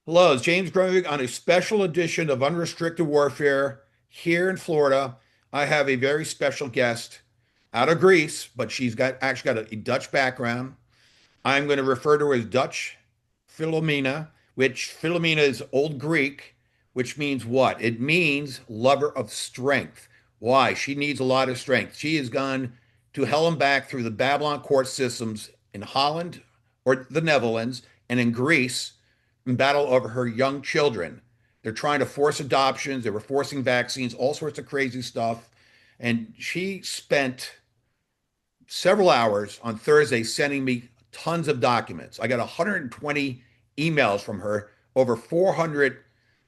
Hello, it's James Grunwig on a special edition of Unrestricted Warfare here in Florida. I have a very special guest out of Greece, but she's got actually got a Dutch background. I'm going to refer to her as Dutch Filomena, which Filomena is Old Greek, which means what? It means lover of strength. Why? She needs a lot of strength. She has gone to hell and back through the Babylon court systems in Holland or the Netherlands and in Greece in battle over her young children. They're trying to force adoptions, they were forcing vaccines, all sorts of crazy stuff. And she spent several hours on Thursday sending me tons of documents. I got 120 emails from her, over 400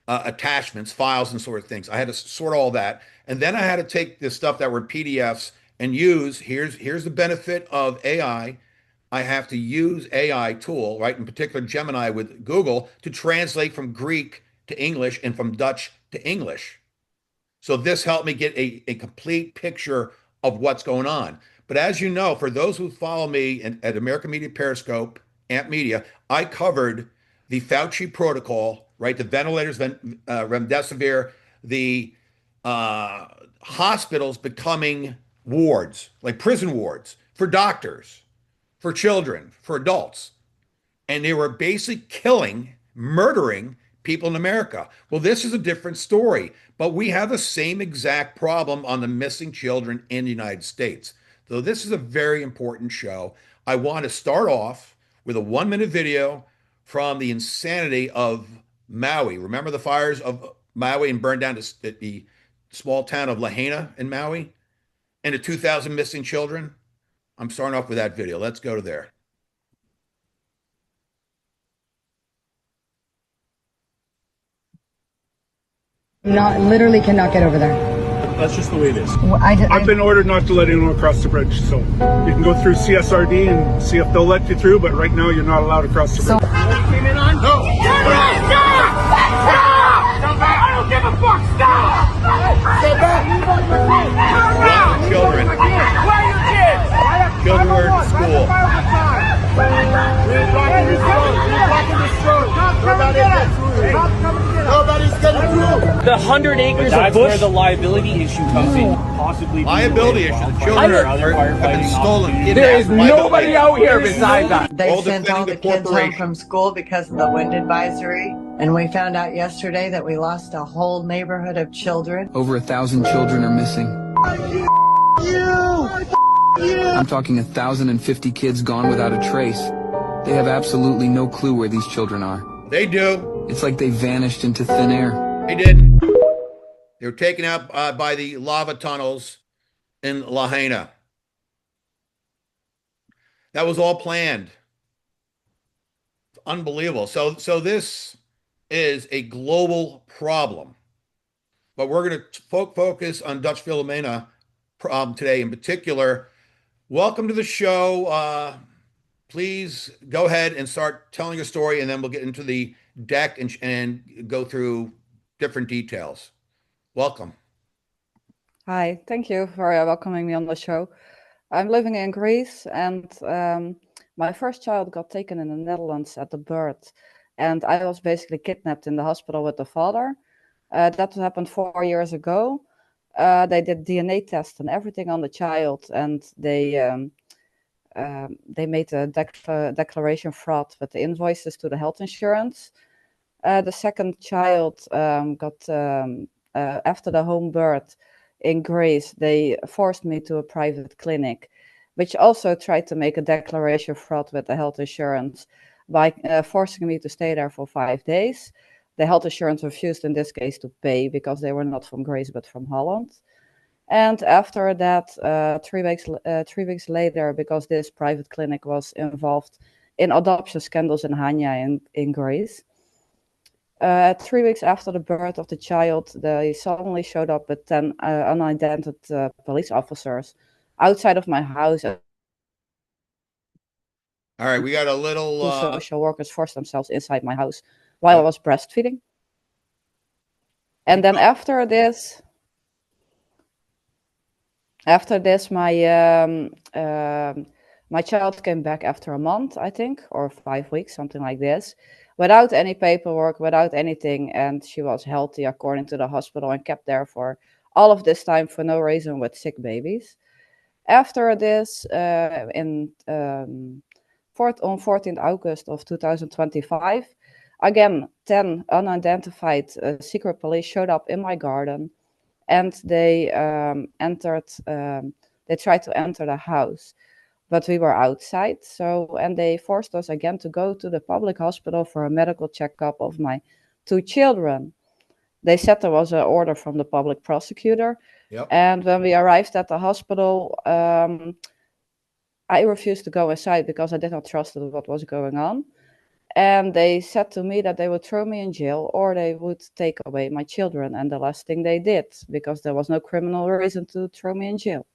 attachments, files, and sort of things. I had to sort all that, and then I had to take the stuff that were PDFs and use. Here's the benefit of AI. I have to use AI tool, right? In particular, Gemini with Google to translate from Greek to English and from Dutch to English. So this helped me get a complete picture of what's going on. But as you know, for those who follow me at American Media Periscope, Amp Media, I covered the Fauci protocol, right? The ventilators, remdesivir, the hospitals becoming wards, like prison wards for doctors, for children, for adults. And they were basically killing, murdering people in America. Well, this is a different story, but we have the same exact problem on the missing children in the United States. So this is a very important show. I want to start off with a 1 minute video from the insanity of Maui. Remember the fires of Maui and burned down the small town of Lahaina in Maui and the 2,000 missing children? I'm starting off with that video. Let's go to there. Not literally cannot get over there. That's just the way it is. Well, I've been ordered not to let anyone across the bridge, so you can go through CSRD and see if they'll let you through, but right now you're not allowed across the bridge. Came in on? No! Stop! I don't give a fuck! Stop! Stay back! Children. Where are your kids? Children were in school. Nobody's getting through. The 100 acres of bush. That's where the liability issue comes in. Possibly Liability issue. The children have been stolen. There is nobody out here besides that. They All sent all defending the the kids home corporation. from school because of the wind advisory. And we found out yesterday that we lost a whole neighborhood of children. Over 1,000 children are missing. I'm talking 1,050 kids gone without a trace. They have absolutely no clue where these children are. They do. It's like they vanished into thin air. They didn't. They were taken out by the lava tunnels in Lahaina. That was all planned. It's unbelievable. So this is a global problem. But we're going to focus on Dutch Filomena today in particular. Welcome to the show. Please go ahead and start telling your story, and then we'll get into the deck and go through different details. Welcome. Hi, thank you for welcoming me on the show. I'm living in Greece, and my first child got taken in the Netherlands at the birth, and I was basically kidnapped in the hospital with the father. That happened 4 years ago. They did DNA tests and everything on the child, and they made a declaration fraud with the invoices to the health insurance. The second child got after the home birth in Greece. They forced me to a private clinic, which also tried to make a declaration fraud with the health insurance by forcing me to stay there for 5 days. The health insurance refused in this case to pay because they were not from Greece but from Holland. And after that, 3 weeks later, because this private clinic was involved in adoption scandals in Hania in Greece, 3 weeks after the birth of the child, they suddenly showed up with 10 unidentified police officers outside of my house. All right, we got a little... social workers forced themselves inside my house while I was breastfeeding. And then after this, my child came back after a month, I think, or 5 weeks, something like this. without any paperwork, without anything. And she was healthy according to the hospital and kept there for all of this time for no reason with sick babies. After this, on 14th August of 2025, again, 10 unidentified secret police showed up in my garden, and they they tried to enter the house, but we were outside. And they forced us again to go to the public hospital for a medical checkup of my 2 children. They said there was an order from the public prosecutor. Yep. And when we arrived at the hospital, I refused to go inside because I did not trust what was going on. And they said to me that they would throw me in jail or they would take away my children. And the last thing they did, because there was no criminal reason to throw me in jail.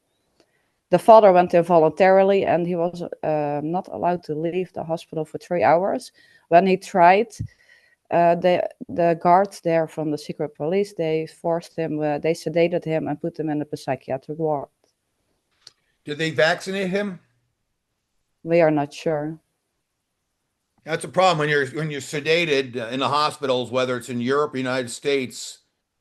The father went in voluntarily, and he was not allowed to leave the hospital for 3 hours. When he tried, the guards there from the secret police, they forced him, they sedated him and put him in a psychiatric ward. Did they vaccinate him? We are not sure. That's a problem when you're sedated in the hospitals, whether it's in Europe or United States.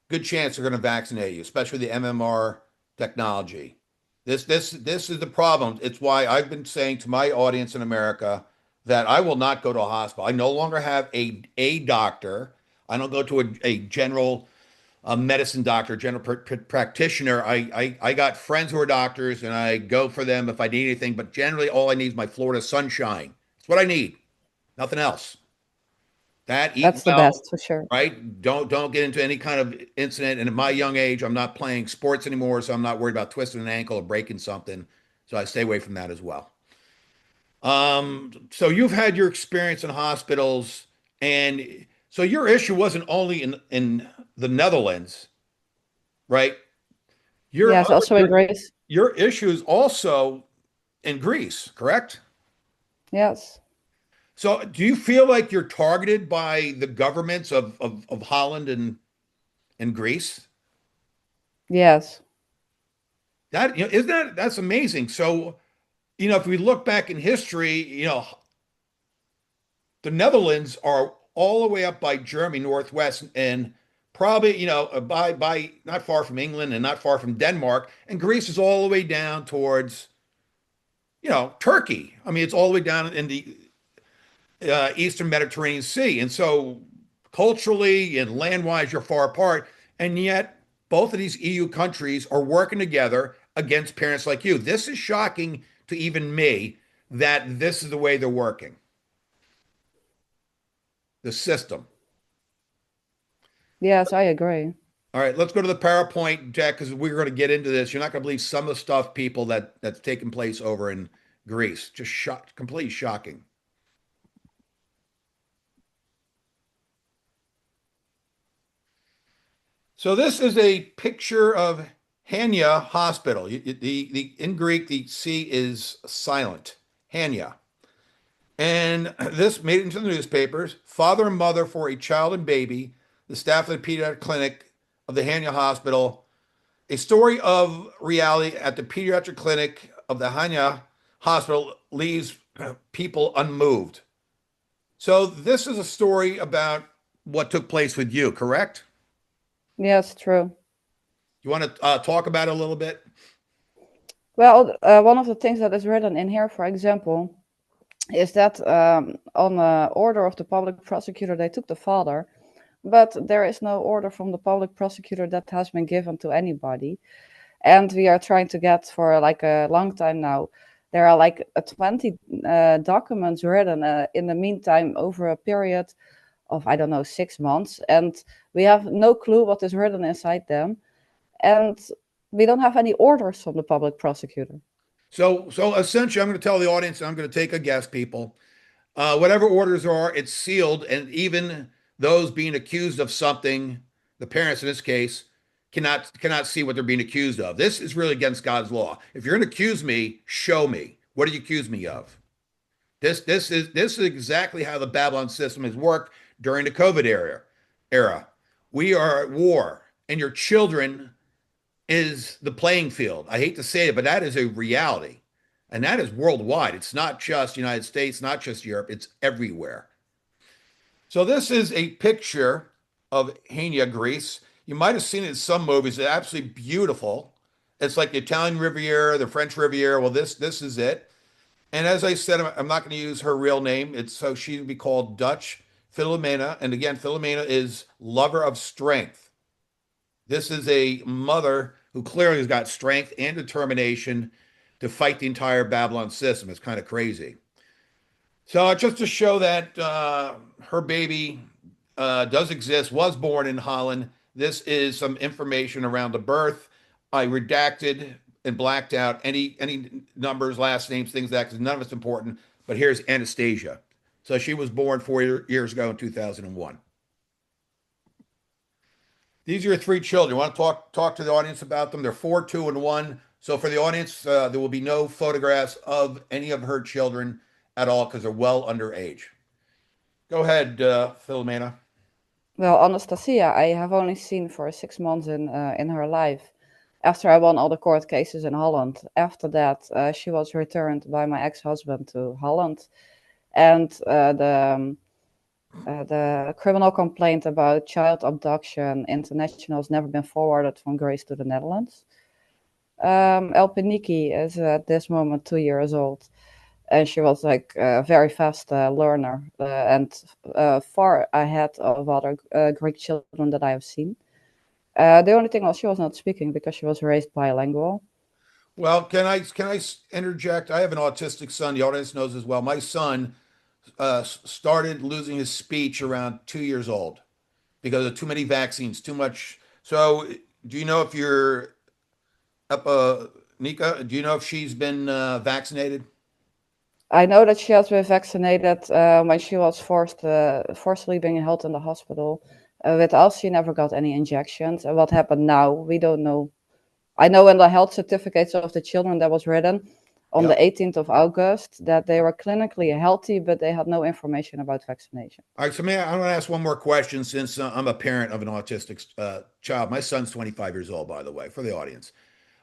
Good chance they're going to vaccinate you, especially the MMR technology. This is the problem. It's why I've been saying to my audience in America that I will not go to a hospital. I no longer have a doctor. I don't go to a general medicine doctor, general practitioner. I got friends who are doctors, and I go for them if I need anything. But generally, all I need is my Florida sunshine. It's what I need. Nothing else. That's the best for sure. Right? Don't get into any kind of incident. And at my young age, I'm not playing sports anymore, so I'm not worried about twisting an ankle or breaking something. So I stay away from that as well. So you've had your experience in hospitals, and so your issue wasn't only in the Netherlands, right? Yes, also in Greece. Your issue is also in Greece, correct? Yes. So do you feel like you're targeted by the governments of Holland and Greece? Yes. That, isn't that's amazing. So, if we look back in history, the Netherlands are all the way up by Germany, northwest, and probably, by not far from England and not far from Denmark, and Greece is all the way down towards, Turkey. I mean, it's all the way down in the Eastern Mediterranean Sea. And so culturally and land-wise, you're far apart. And yet both of these EU countries are working together against parents like you. This is shocking to even me that this is the way they're working. The system. Yes, I agree. All right, let's go to the PowerPoint, Jack, because we're going to get into this. You're not going to believe some of the stuff, people, that's taking place over in Greece. Just completely shocking. So this is a picture of Hania Hospital. In Greek, the C is silent. Hania. And this made it into the newspapers. Father and mother for a child and baby. The staff of the pediatric clinic of the Hania Hospital. A story of reality at the pediatric clinic of the Hania Hospital leaves people unmoved. So this is a story about what took place with you, correct? Yes, true. You want to talk about it a little bit? Well, one of the things that is written in here, for example, is that on order of the public prosecutor, they took the father, but there is no order from the public prosecutor that has been given to anybody. And we are trying to get for like a long time now. There are like 20 documents written in the meantime over a period of, I don't know, 6 months. And we have no clue what is written inside them. And we don't have any orders from the public prosecutor. So essentially, I'm going to tell the audience, and I'm going to take a guess, people. Whatever orders are, it's sealed. And even those being accused of something, the parents in this case, cannot see what they're being accused of. This is really against God's law. If you're going to accuse me, show me. What do you accuse me of? This is exactly how the Babylon system has worked during the COVID era. We are at war, and your children is the playing field. I hate to say it, but that is a reality. And that is worldwide. It's not just United States, not just Europe, it's everywhere. So this is a picture of Hania, Greece. You might have seen it in some movies. It's absolutely beautiful. It's like the Italian Riviera, the French Riviera. Well, this is it. And as I said, I'm not going to use her real name. It's so she would be called Dutch Filomena. And again, Filomena is lover of strength. This is a mother who clearly has got strength and determination to fight the entire Babylon system. It's kind of crazy. So just to show that her baby does exist, was born in Holland. This is some information around the birth. I redacted and blacked out any numbers, last names, things like that, because none of it's important. But here's Anastasia. So she was born 4 years ago in 2001. These are your three children. You want to talk to the audience about them? They're 4, 2, and 1. So for the audience, there will be no photographs of any of her children at all because they're well underage. Go ahead, Filomena. Well, Anastasia, I have only seen for 6 months in her life. After I won all the court cases in Holland. After that, she was returned by my ex-husband to Holland, and the criminal complaint about child abduction international has never been forwarded from Greece to the Netherlands. Elpiniki is at this moment 2 years old, and she was like a very fast learner and far ahead of other Greek children that I have seen. The only thing was she was not speaking because she was raised bilingual. Well, can I interject? I have an autistic son. The audience knows as well. My son started losing his speech around 2 years old because of too many vaccines, too much. So, do you know if you're up, Nika? Do you know if she's been vaccinated? I know that she has been vaccinated when she was forcibly being held in the hospital. With us, she never got any injections. And what happened now, we don't know. I know in the health certificates of the children that was written on the Yep. 18th of August that they were clinically healthy, but they had no information about vaccination. All right, so may I'm going to ask one more question since I'm a parent of an autistic child. My son's 25 years old, by the way, for the audience.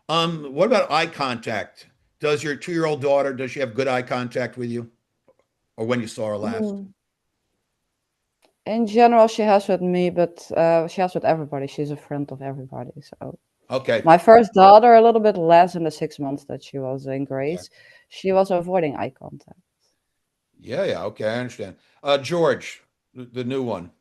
What about eye contact? Does your 2-year-old daughter, does she have good eye contact with you? Or when you saw her last? Mm. In general, she has with me, but she has with everybody. She's a friend of everybody. So Okay. my first daughter, a little bit less in the 6 months that she was in Okay. Greece. She was avoiding eye contact. Yeah, yeah. Okay, I understand. George, the new one.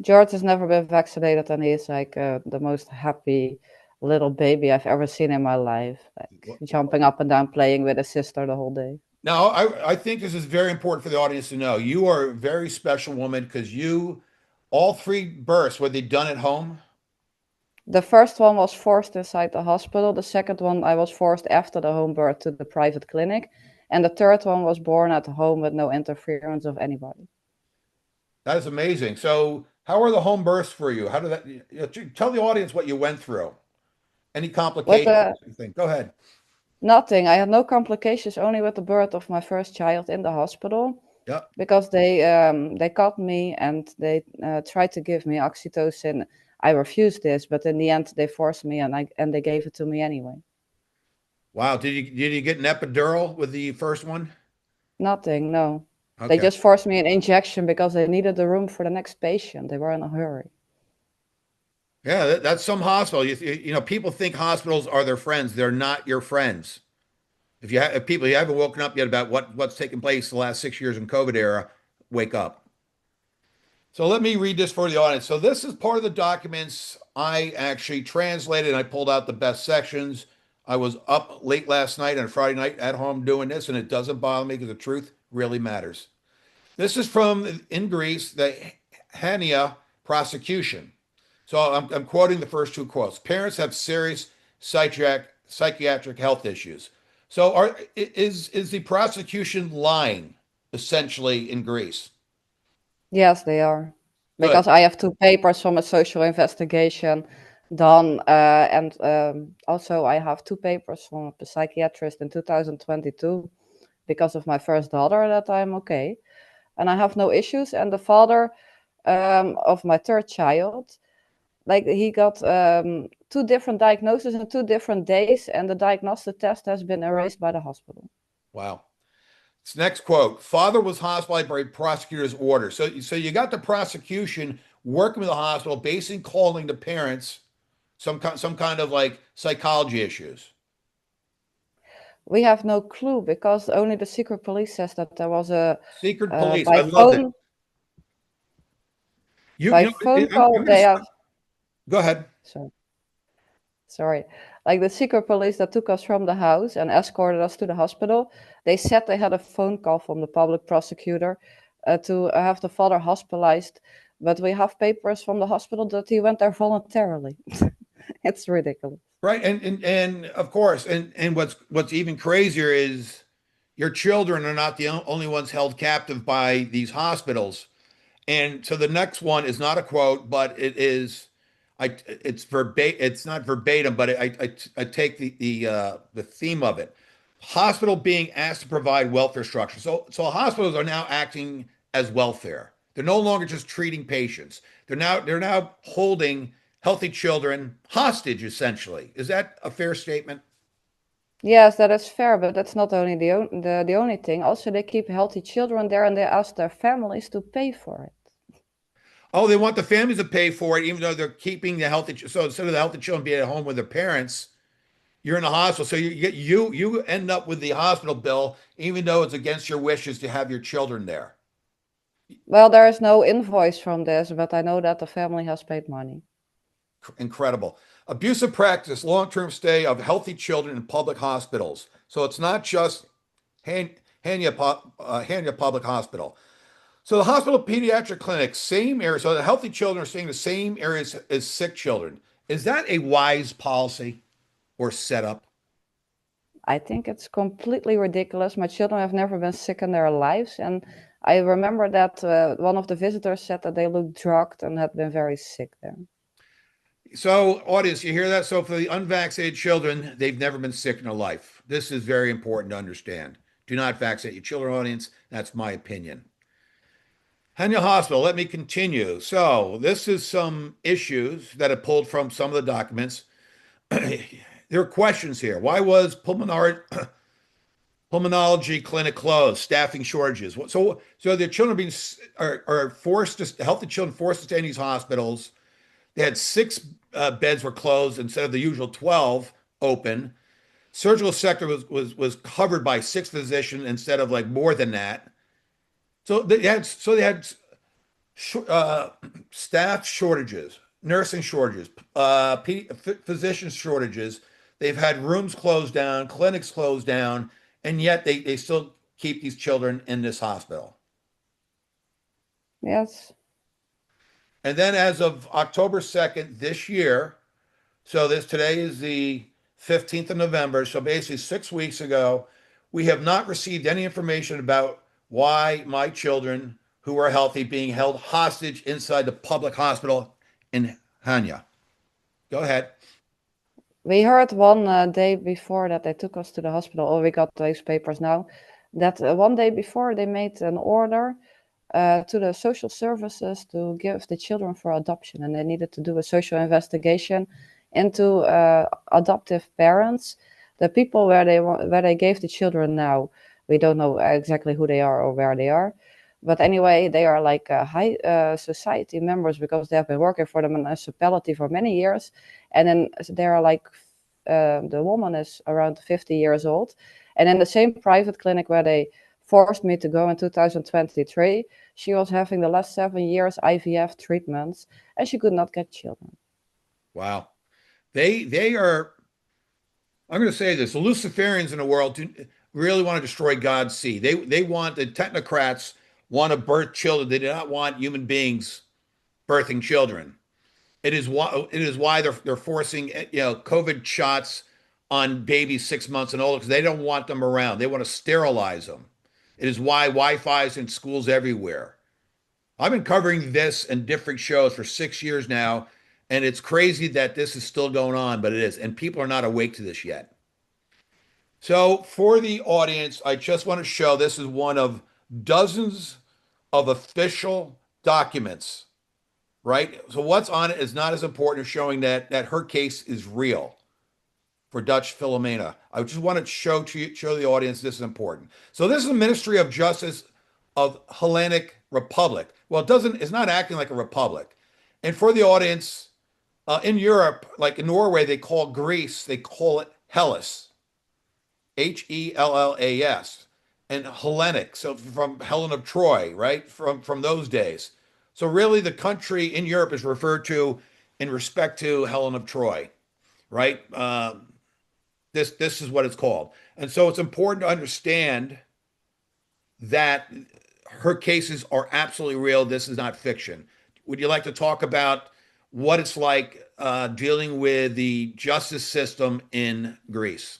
George has never been vaccinated, and he's like the most happy little baby I've ever seen in my life. Like jumping up and down, playing with his sister the whole day. Now, I think this is very important for the audience to know. You are a very special woman because all three births, were they done at home? The first one was forced inside the hospital. The second one I was forced after the home birth to the private clinic. And the third one was born at home with no interference of anybody. That is amazing. So, how are the home births for you? How did that, tell the audience what you went through? Any With complications? the Anything? Go ahead. nothing. I had no complications, only with the birth of my first child in the hospital. Yeah. Because they caught me and they tried to give me oxytocin. I refused this, but in the end they forced me and they gave it to me anyway. Wow. Did you get an epidural with the first one? Nothing, no. They Okay. just forced me an injection because they needed the room for the next patient. They were in a hurry. Yeah, that's some hospital. People think hospitals are their friends. They're not your friends. If people you haven't woken up yet about what's taken place the last 6 years in COVID era, wake up. So let me read this for the audience. So this is part of the documents I actually translated. And I pulled out the best sections. I was up late last night on Friday night at home doing this, and it doesn't bother me because the truth really matters. This is from in Greece, the Hania prosecution. So I'm quoting the first two quotes. Parents have serious psychiatric health issues. So is the prosecution lying essentially in Greece? Yes, they are. Good. Because I have two papers from a social investigation done. And also I have two papers from a psychiatrist in 2022 because of my first daughter that I'm okay. And I have no issues. And the father of my third child, like he got two different diagnoses in 2 different days, and the diagnostic test has been erased by the hospital. Wow. This next quote: "Father was hospitalized by prosecutor's order." So you got the prosecution working with the hospital, basically calling the parents some kind of like psychology issues. We have no clue because only the secret police says that there was a Secret police. by I loved it. phone You by know, phone I'm call gonna they have. go ahead. So sorry, like the secret police that took us from the house and escorted us to the hospital. They said they had a phone call from the public prosecutor to have the father hospitalized, but we have papers from the hospital that he went there voluntarily. It's ridiculous. Right. And of course, and what's even crazier is your children are not the only ones held captive by these hospitals. And so the next one is not a quote, but it is, it's verbatim. It's not verbatim, but I take the theme of it. Hospital being asked to provide welfare structure. So hospitals are now acting as welfare. They're no longer just treating patients. They're now holding healthy children hostage, essentially. Is that a fair statement? Yes, that is fair, but that's not only the only thing. Also, they keep healthy children there, and they ask their families to pay for it. Oh, they want the families to pay for it, even though they're keeping the healthy. So instead of the healthy children being at home with their parents, you're in the hospital. So you end up with the hospital bill, even though it's against your wishes to have your children there. Well, there is no invoice from this, but I know that the family has paid money. Incredible. Abusive practice, long-term stay of healthy children in public hospitals. So it's not just Han- Hanya Public Hospital. So the hospital pediatric clinic, same area. So the healthy children are staying in the same areas as sick children. Is that a wise policy or setup? I think it's completely ridiculous. My children have never been sick in their lives, and I remember that one of the visitors said that they looked drugged and had been very sick there. So, audience, you hear that? So, for the unvaccinated children, they've never been sick in their life. This is very important to understand. Do not vaccinate your children, audience. That's my opinion. Hanya Hospital, let me continue. So, this is some issues that I pulled from some of the documents. There are questions here. Why was pulmonology clinic closed? Staffing shortages. So the children are forced to healthy children forced to stay in these hospitals. They had six beds were closed instead of the usual 12 open. Surgical sector was covered by six physicians instead of like more than that. So they had uh, staff shortages, nursing shortages, physician shortages. They've had rooms closed down, clinics closed down, and yet they still keep these children in this hospital. Yes. And then as of October 2nd this year, so this today is the 15th of November, so basically 6 weeks ago, we have not received any information about why my children who are healthy being held hostage inside the public hospital in Hanya. Go ahead. We heard one day before that they took us to the hospital, or we got those papers now, that one day before they made an order to the social services to give the children for adoption, and they needed to do a social investigation into adoptive parents. The people where they gave the children now, we don't know exactly who they are or where they are, but anyway, they are like high society members because they have been working for the municipality for many years, and then they are like the woman is around 50 years old, and in the same private clinic where they forced me to go in 2023, she was having the last 7 years IVF treatments, and she could not get children. Wow. They are, I'm going to say this, the Luciferians in the world really want to destroy God's seed. They want, the technocrats want to birth children. They do not want human beings birthing children. It is why they're forcing COVID shots on babies 6 months and older because they don't want them around. They want to sterilize them. It is why Wi-Fi is in schools everywhere. I've been covering this in different shows for 6 years now, and it's crazy that this is still going on, but it is, and people are not awake to this yet. So, for the audience, I just want to show this is one of dozens of official documents, right? So, what's on it is not as important as showing that her case is real. for Dutch Filomena. I just want to show the audience this is important. So this is the Ministry of Justice of Hellenic Republic. Well, it's not acting like a republic. And for the audience, in Europe, like in Norway, they call Greece, they call it Hellas, Hellas, and Hellenic, so from Helen of Troy, right? From those days. So really, the country in Europe is referred to in respect to Helen of Troy, right? This is what it's called, and so it's important to understand that her cases are absolutely real. This is not fiction. Would you like to talk about what it's like dealing with the justice system in Greece?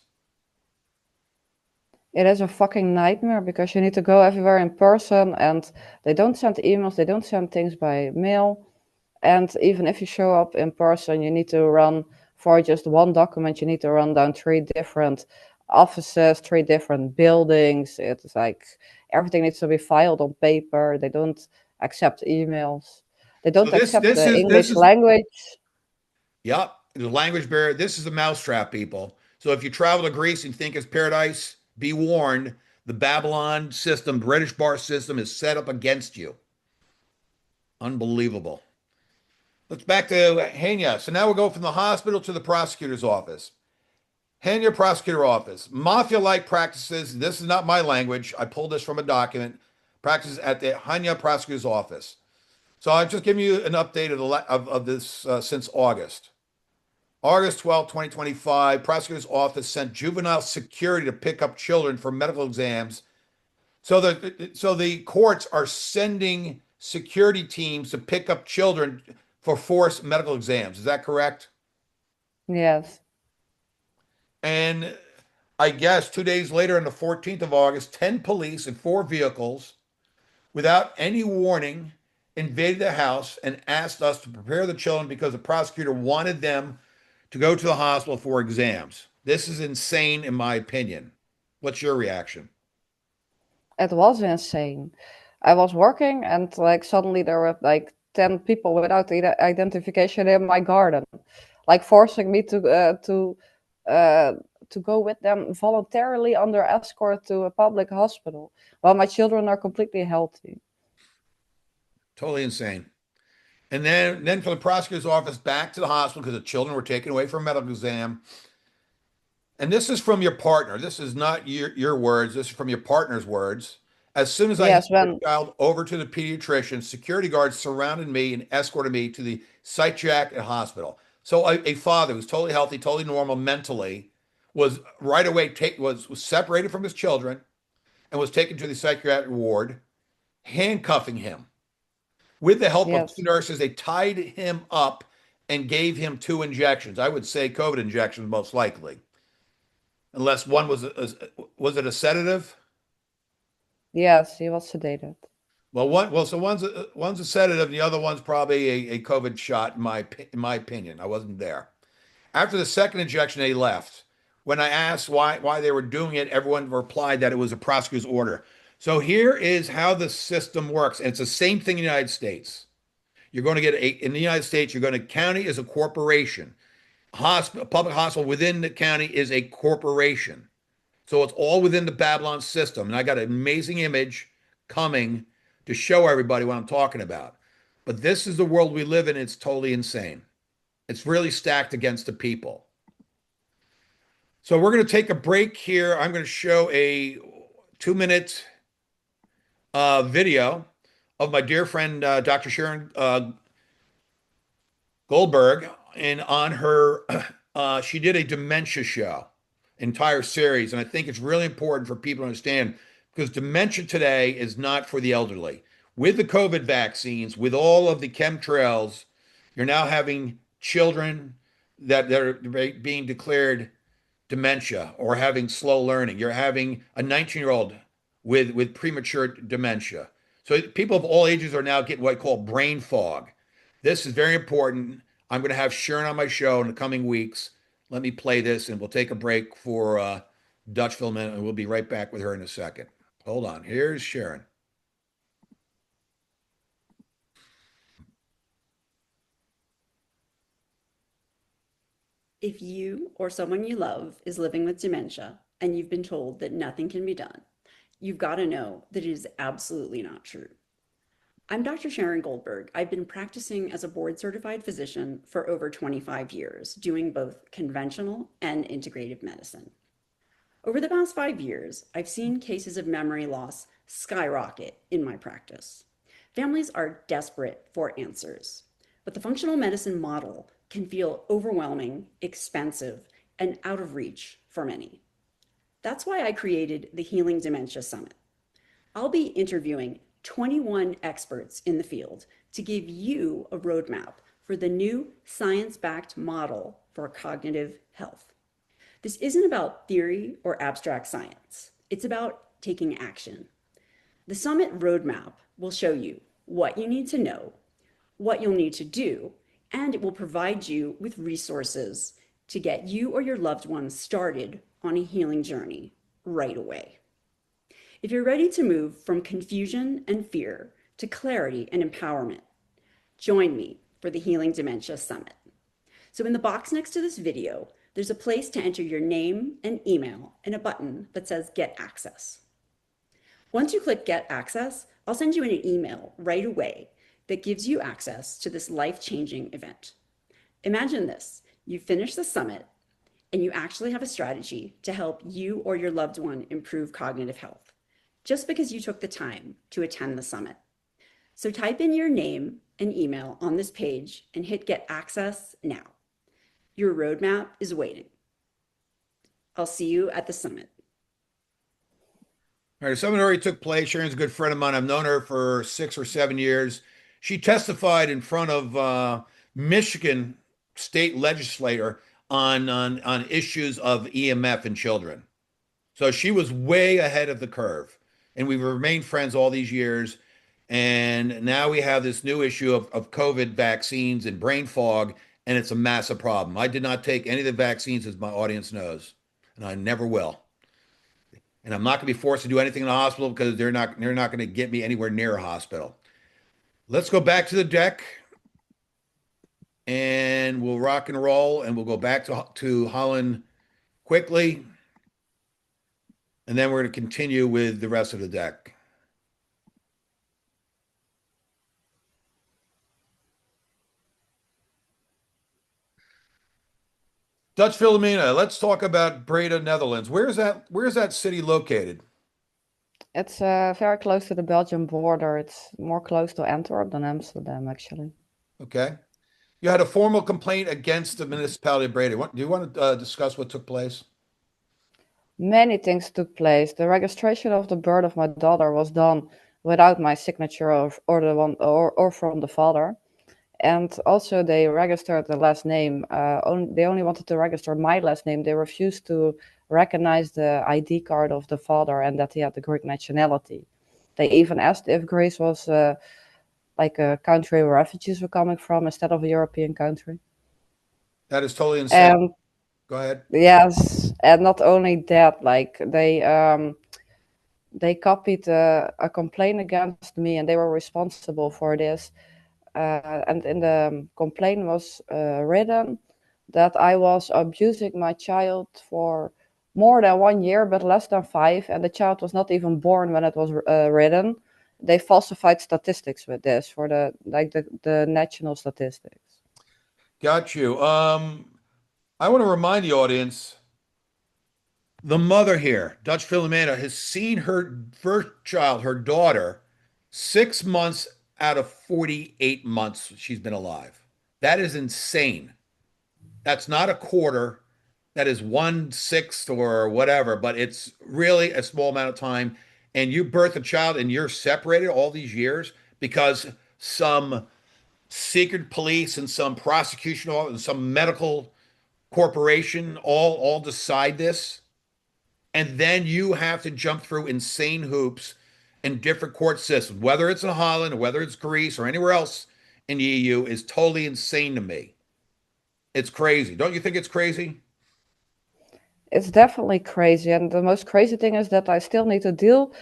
It is a fucking nightmare because you need to go everywhere in person, and they don't send emails, they don't send things by mail. And even if you show up in person, you need to run for just one document, you need to run down 3 different offices, 3 different buildings. It's like everything needs to be filed on paper. They don't accept emails. They So don't accept the this English is language. yep, the language barrier. This is a mousetrap, people. So if you travel to Greece and think it's paradise, be warned. The Babylon system, British bar system, is set up against you. Unbelievable. Let's back to Henya. So now we'll go from the hospital to the prosecutor's office. Henya prosecutor office. Mafia-like practices. This is not my language. I pulled this from a document. Practices at the Henya prosecutor's office. So I've just given you an update of this since August. August 12th, 2025, prosecutor's office sent juvenile security to pick up children for medical exams. So the courts are sending security teams to pick up children for forced medical exams. Is that correct? Yes. And I guess 2 days later, on the 14th of August, 10 police in 4 vehicles, without any warning, invaded the house and asked us to prepare the children because the prosecutor wanted them to go to the hospital for exams. This is insane, in my opinion. What's your reaction? It was insane. I was working and like suddenly there were like 10 people without identification in my garden, like forcing me uh, to go with them voluntarily under escort to a public hospital while my children are completely healthy. Totally insane. And then from the prosecutor's office back to the hospital because the children were taken away for a medical exam. And this is from your partner. This is not your words. This is from your partner's words. As soon as I handed Yes, the when child over to the pediatrician, security guards surrounded me and escorted me to the psychiatric hospital. So a father who's totally healthy, totally normal mentally, was right away was separated from his children and was taken to the psychiatric ward, handcuffing him. With the help of 2 yes, nurses, they tied him up and gave him 2 injections. I would say COVID injections, most likely, unless one was it a sedative? yes, he was sedated. So one's a sedative, the other one's probably a COVID shot. In my opinion, I wasn't there. After the second injection, they left. When I asked why they were doing it, everyone replied that it was a prosecutor's order. So here is how the system works, and it's the same thing in the United States. You're going to get in the United States, you're going to county is a corporation. Public hospital within the county is a corporation. So it's all within the Babylon system. And I got an amazing image coming to show everybody what I'm talking about. But this is the world we live in. It's totally insane. It's really stacked against the people. So we're going to take a break here. I'm going to show a 2-minute video of my dear friend, Dr. Sharon Goldberg, and on her, she did a dementia show, entire series, and I think it's really important for people to understand because dementia today is not for the elderly. With the COVID vaccines, with all of the chemtrails, you're now having children that are being declared dementia or having slow learning. You're having a 19-year-old with premature dementia. So people of all ages are now getting what I call brain fog. This is very important. I'm going to have Sharon on my show in the coming weeks. Let me play this and we'll take a break for Dutch Filomena and we'll be right back with her in a second. Hold on. Here's Sharon. If you or someone you love is living with dementia and you've been told that nothing can be done, you've got to know that it is absolutely not true. I'm Dr. Sharon Goldberg. I've been practicing as a board-certified physician for over 25 years, doing both conventional and integrative medicine. Over the past 5 years, I've seen cases of memory loss skyrocket in my practice. Families are desperate for answers, but the functional medicine model can feel overwhelming, expensive, and out of reach for many. That's why I created the Healing Dementia Summit. I'll be interviewing 21 experts in the field to give you a roadmap for the new science-backed model for cognitive health. This isn't about theory or abstract science. It's about taking action. The summit roadmap will show you what you need to know, what you'll need to do, and it will provide you with resources to get you or your loved ones started on a healing journey right away. If you're ready to move from confusion and fear to clarity and empowerment, join me for the Healing Dementia Summit. So in the box next to this video, there's a place to enter your name and email and a button that says Get Access. Once you click Get Access, I'll send you an email right away that gives you access to this life-changing event. Imagine this: you finish the summit and you actually have a strategy to help you or your loved one improve cognitive health, just because you took the time to attend the summit. So type in your name and email on this page and hit Get Access now. Your roadmap is waiting. I'll see you at the summit. All right, the summit already took place. Sharon's a good friend of mine. I've known her for 6 or 7 years. She testified in front of Michigan state legislator on issues of EMF in children. So she was way ahead of the curve, and we've remained friends all these years. And now we have this new issue of COVID vaccines and brain fog, and it's a massive problem. I did not take any of the vaccines, as my audience knows, and I never will. And I'm not going to be forced to do anything in the hospital because they're not going to get me anywhere near a hospital. Let's go back to the deck, and we'll rock and roll, and we'll go back to Holland quickly, and then we're going to continue with the rest of the deck. Dutch Filomena, let's talk about Breda, Netherlands. Where's that city located? It's very close to the Belgian border. It's more close to Antwerp than Amsterdam, actually. Okay. You had a formal complaint against the municipality of Breda. Do you want to discuss what took place? Many things took place. The registration of the birth of my daughter was done without my signature or from the father. And also they registered the last name. They only wanted to register my last name. They refused to recognize the ID card of the father and that he had the Greek nationality. They even asked if Greece was like a country where refugees were coming from instead of a European country. That is totally insane. Go ahead. Yes, and not only that, like they copied a complaint against me, and they were responsible for this. And in the complaint was written that I was abusing my child for more than 1 year, but less than 5, and the child was not even born when it was written. They falsified statistics with this for the national statistics. Got you. I want to remind the audience, the mother here, Dutch Filomena, has seen her first child, her daughter, 6 months out of 48 months she's been alive. That is insane. That's not a quarter. That is 1/6 or whatever, but it's really a small amount of time. And you birth a child and you're separated all these years because some secret police and some prosecution and some medical corporation all decide this. And then you have to jump through insane hoops in different court systems, whether it's in Holland or whether it's Greece or anywhere else in the EU, is totally insane to me. It's crazy. Don't you think it's crazy? It's definitely crazy. And the most crazy thing is that I still need to deal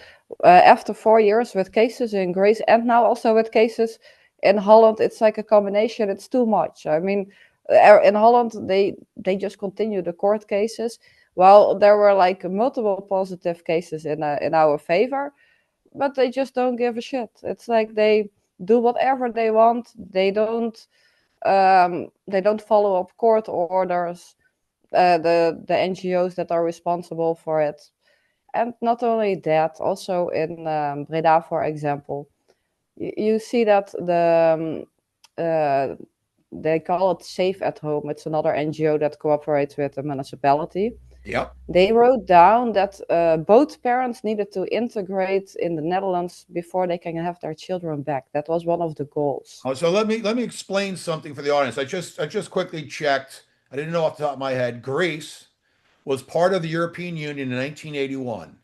after 4 years with cases in Greece and now also with cases in Holland. It's like a combination. It's too much. I mean, In Holland, they just continue the court cases. Well, there were like multiple positive cases in our favor, but they just don't give a shit. It's like they do whatever they want. They don't follow up court orders. The NGOs that are responsible for it, and not only that, also in Breda, for example, you see that they call it Safe at Home. It's another NGO that cooperates with the municipality. Yep. They wrote down that both parents needed to integrate in the Netherlands before they can have their children back. That was one of the goals. Oh, so let me explain something for the audience. I just quickly checked. I didn't know off the top of my head. Greece was part of the European Union in 1981.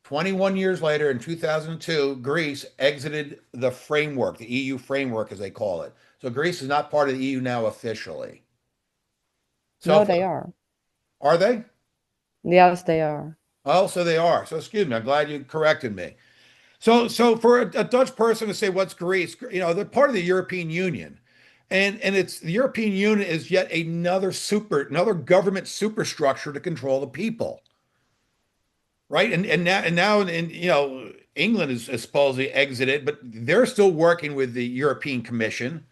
21 years later, in 2002, Greece exited the framework, the EU framework, as they call it. So Greece is not part of the EU now officially. No, So they are. are they? Yes, they are. Oh, so they are. So excuse me. I'm glad you corrected me. So for a Dutch person to say what's Greece, they're part of the European Union. And it's the European Union is yet another government superstructure to control the people. Right. And now England is supposedly exited, but they're still working with the European Commission,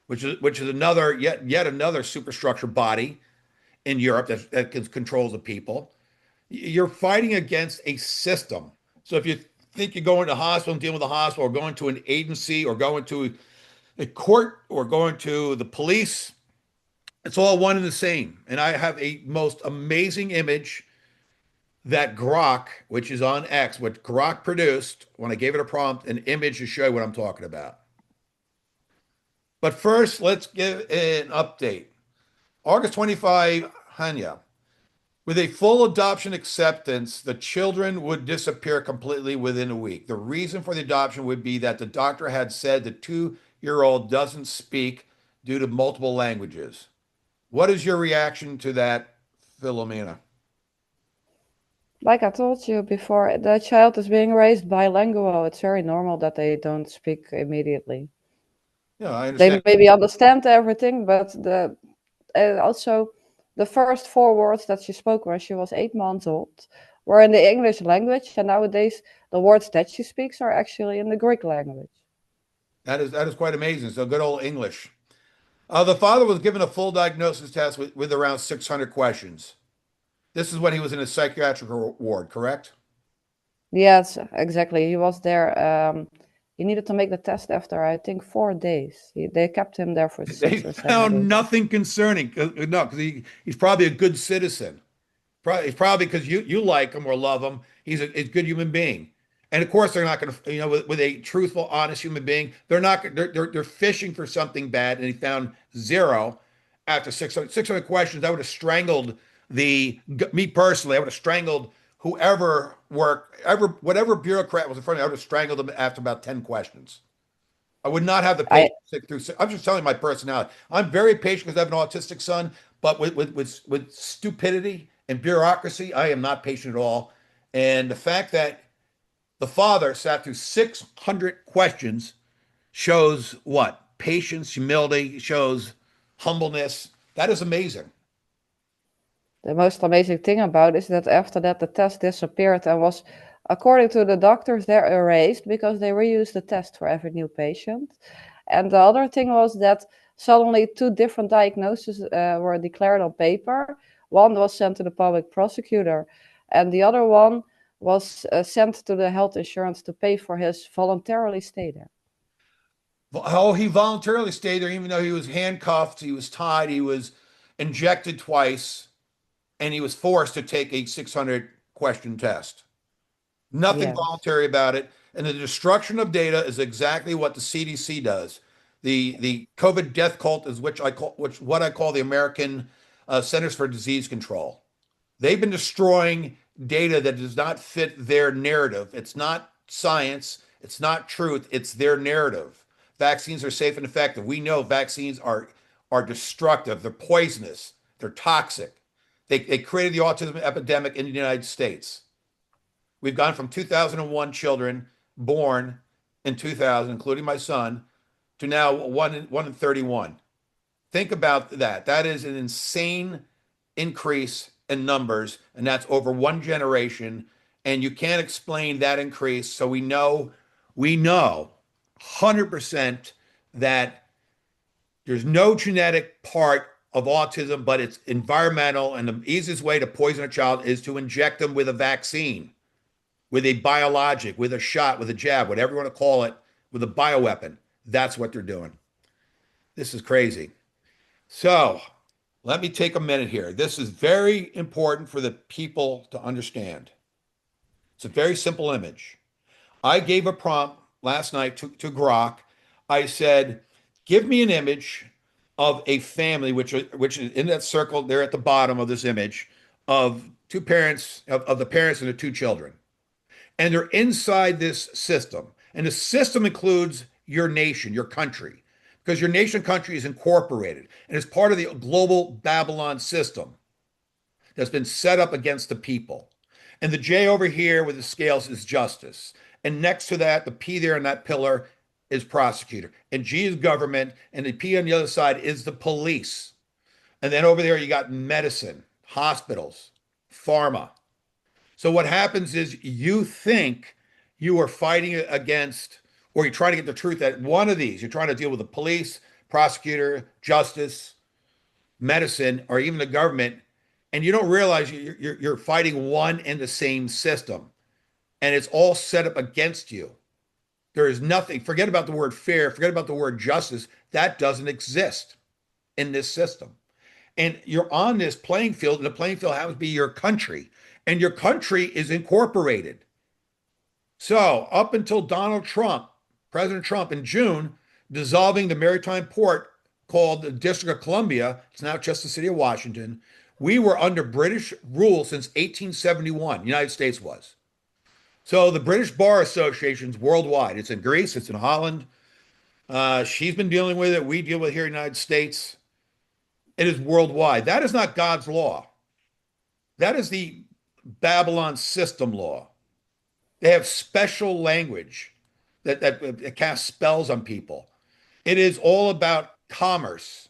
which is another yet another superstructure body in Europe that controls the people. You're fighting against a system. So if you think you're going to hospital and dealing with a hospital, or going to an agency, or going to a court, or going to the police, it's all one and the same. And I have a most amazing image that Grok, which is on X, what Grok produced when I gave it a prompt, an image to show you what I'm talking about. But first, let's give an update. August 25, Hanya. With a full adoption acceptance, the children would disappear completely within a week. The reason for the adoption would be that the doctor had said the 2-year-old doesn't speak due to multiple languages. What is your reaction to that, Filomena? Like I told you before, the child is being raised bilingual. It's very normal that they don't speak immediately. Yeah, I They understand. maybe understand everything, but also the first 4 words that she spoke when she was 8 months old were in the English language, and nowadays the words that she speaks are actually in the Greek language. That is quite amazing. So good old English. The father was given a full diagnosis test with around 600 questions. This is when he was in a psychiatric ward, correct? Yes, exactly. He was there. He needed to make the test after, I think, 4 days. They kept him there for They 6 or 7 found days. nothing concerning. No, because he's probably a good citizen. Probably because you like him or love him. He's a good human being. And of course, they're not going to, with a truthful, honest human being, they're fishing for something bad. And he found zero after 600 questions. I would have strangled me personally. I would have strangled whatever bureaucrat was in front of me. I would have strangled them after about 10 questions. I would not have the I patience to sit through. I'm just telling you my personality. I'm very patient because I have an autistic son, but with stupidity and bureaucracy, I am not patient at all. And the fact that the father sat through 600 questions shows what? Patience, humility, shows humbleness. That is amazing. The most amazing thing about it is that after that, the test disappeared and was, according to the doctors, they're erased because they reused the test for every new patient. And the other thing was that suddenly 2 different diagnoses were declared on paper. One was sent to the public prosecutor, and the other one was sent to the health insurance to pay for his voluntarily stay there. Oh, he voluntarily stayed there, even though he was handcuffed, he was tied, he was injected twice, and he was forced to take a 600 question test. Nothing Yes. voluntary about it. And the destruction of data is exactly what the CDC does. The COVID death cult is what I call the American Centers for Disease Control. They've been destroying data that does not fit their narrative. It's not science. It's not truth. It's their narrative. Vaccines are safe and effective. We know vaccines are destructive. They're poisonous. They're toxic. They created the autism epidemic in the United States. We've gone from 2001 children born in 2000, including my son, to now one in 31. Think about that. That is an insane increase in numbers, and that's over one generation. And you can't explain that increase. So we know 100% that there's no genetic part of autism, but it's environmental. And the easiest way to poison a child is to inject them with a vaccine, with a biologic, with a shot, with a jab, whatever you want to call it, with a bioweapon. That's what they're doing. This is crazy. So let me take a minute here. This is very important for the people to understand. It's a very simple image. I gave a prompt last night to Grok. I said, give me an image of a family, which is in that circle there at the bottom of this image, of two parents, of the parents and the two children. And they're inside this system. And the system includes your nation, your country, because your nation country is incorporated and is part of the global Babylon system that's been set up against the people. And the J over here with the scales is justice. And next to that, the P there in that pillar is prosecutor. And G is government. And the P on the other side is the police. And then over there, you got medicine, hospitals, pharma. So what happens is you think you are fighting against, or you're trying to get the truth at one of these. You're trying to deal with the police, prosecutor, justice, medicine, or even the government, and you don't realize you're fighting one and the same system, and it's all set up against you. There is nothing. Forget about the word fair. Forget about the word justice. That doesn't exist in this system. And you're on this playing field, and the playing field happens to be your country, and your country is incorporated. So up until Donald Trump, President Trump in June, dissolving the maritime port called the District of Columbia, it's now just the city of Washington, we were under British rule since 1871, the United States was. So the British Bar Association's worldwide. It's in Greece, it's in Holland. She's been dealing with it. We deal with it here in the United States. It is worldwide. That is not God's law. That is the Babylon system law. They have special language that casts spells on people. It is all about commerce.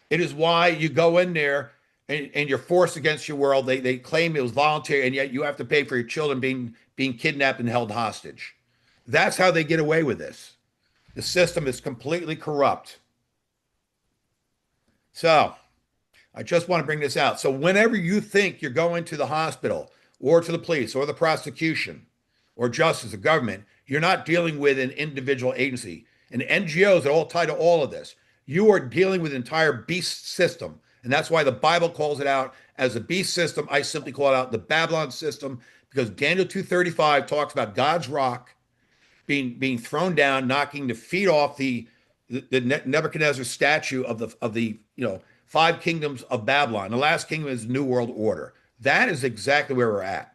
It is why you go in there and you're forced against your will. They claim it was voluntary, and yet you have to pay for your children being kidnapped and held hostage. That's how they get away with this. The system is completely corrupt. So I just want to bring this out. So whenever you think you're going to the hospital or to the police or the prosecution or justice or government, you're not dealing with an individual agency. And NGOs are all tied to all of this. You are dealing with an entire beast system. And that's why the Bible calls it out as a beast system. I simply call it out the Babylon system, because Daniel 2:35 talks about God's rock being thrown down, knocking the feet off the Nebuchadnezzar statue of the five kingdoms of Babylon. The last kingdom is New World Order. That is exactly where we're at.